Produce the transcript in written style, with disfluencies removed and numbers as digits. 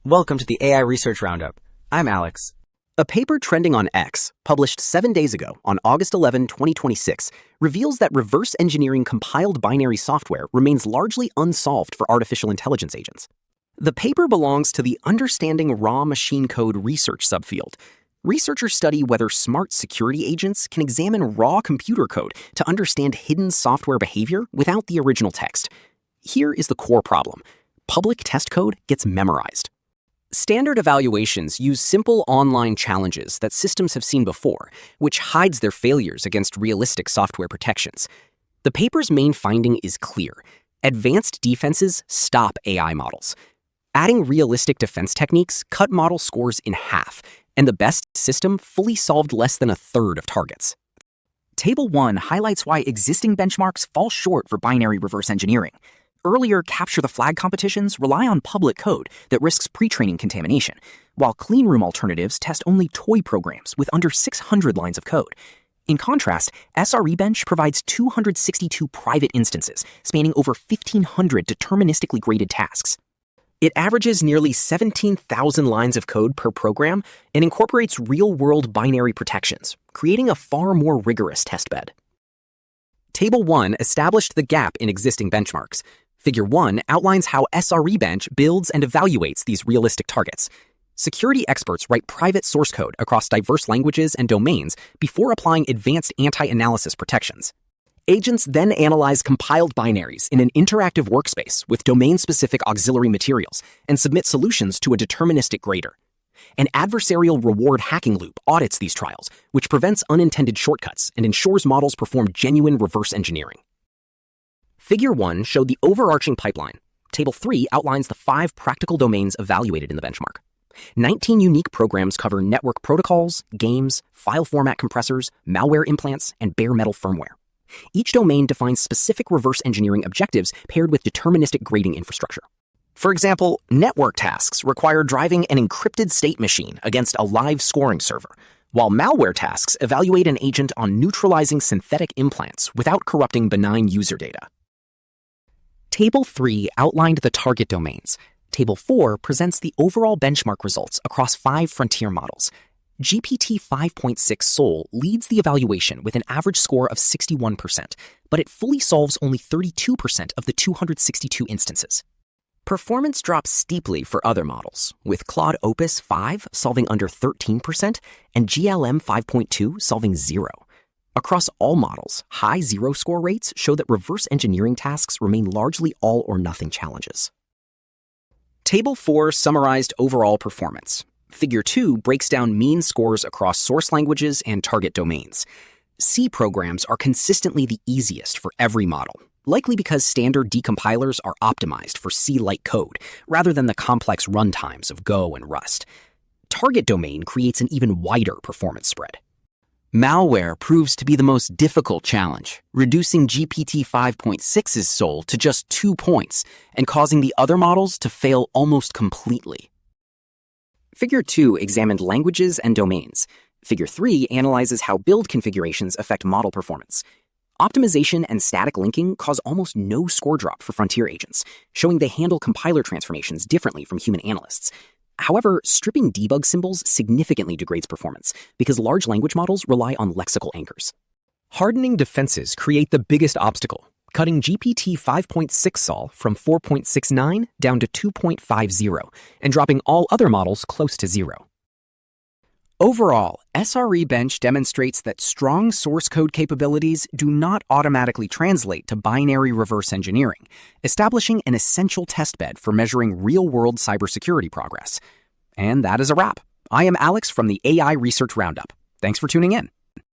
Welcome to the AI Research Roundup. I'm Alex. A paper trending on X, published 7 days ago on August 11, 2026, reveals that reverse engineering compiled binary software remains largely unsolved for artificial intelligence agents. The paper belongs to the Understanding Raw Machine Code research subfield. Researchers study whether smart security agents can examine raw computer code to understand hidden software behavior without the original text. Here is the core problem. Public test code gets memorized. Standard evaluations use simple online challenges that systems have seen before, which hides their failures against realistic software protections. The paper's main finding is clear. Advanced defenses stop AI models. Adding realistic defense techniques cut model scores in half, and the best system fully solved less than a third of targets. Table 1 highlights why existing benchmarks fall short for binary reverse engineering. Earlier capture-the-flag competitions rely on public code that risks pre-training contamination, while cleanroom alternatives test only toy programs with under 600 lines of code. In contrast, SRE-Bench provides 262 private instances, spanning over 1,500 deterministically graded tasks. It averages nearly 17,000 lines of code per program and incorporates real-world binary protections, creating a far more rigorous testbed. Table 1 established the gap in existing benchmarks. Figure 1 outlines how SRE-Bench builds and evaluates these realistic targets. Security experts write private source code across diverse languages and domains before applying advanced anti-analysis protections. Agents then analyze compiled binaries in an interactive workspace with domain-specific auxiliary materials and submit solutions to a deterministic grader. An adversarial reward hacking loop audits these trials, which prevents unintended shortcuts and ensures models perform genuine reverse engineering. Figure 1 showed the overarching pipeline. Table 3 outlines the 5 practical domains evaluated in the benchmark. 19 unique programs cover network protocols, games, file format compressors, malware implants, and bare metal firmware. Each domain defines specific reverse engineering objectives paired with deterministic grading infrastructure. For example, network tasks require driving an encrypted state machine against a live scoring server, while malware tasks evaluate an agent on neutralizing synthetic implants without corrupting benign user data. Table 3 outlined the target domains. Table 4 presents the overall benchmark results across 5 frontier models. GPT 5.6 Sol leads the evaluation with an average score of 61%, but it fully solves only 32% of the 262 instances. Performance drops steeply for other models, with Claude Opus 5 solving under 13% and GLM 5.2 solving 0. Across all models, high zero score rates show that reverse engineering tasks remain largely all-or-nothing challenges. Table 4 summarized overall performance. Figure 2 breaks down mean scores across source languages and target domains. C programs are consistently the easiest for every model, likely because standard decompilers are optimized for C-like code, rather than the complex runtimes of Go and Rust. Target domain creates an even wider performance spread. Malware proves to be the most difficult challenge, reducing GPT 5.6's Sol to just 2 points and causing the other models to fail almost completely. Figure 2 examined languages and domains. Figure 3 analyzes how build configurations affect model performance. Optimization and static linking cause almost no score drop for frontier agents, showing they handle compiler transformations differently from human analysts. However, stripping debug symbols significantly degrades performance because large language models rely on lexical anchors. Hardening defenses create the biggest obstacle, cutting GPT 5.6 Sol from 4.69 down to 2.50 and dropping all other models close to 0. Overall, SRE-Bench demonstrates that strong source code capabilities do not automatically translate to binary reverse engineering, establishing an essential testbed for measuring real-world cybersecurity progress. And that is a wrap. I am Alex from the AI Research Roundup. Thanks for tuning in.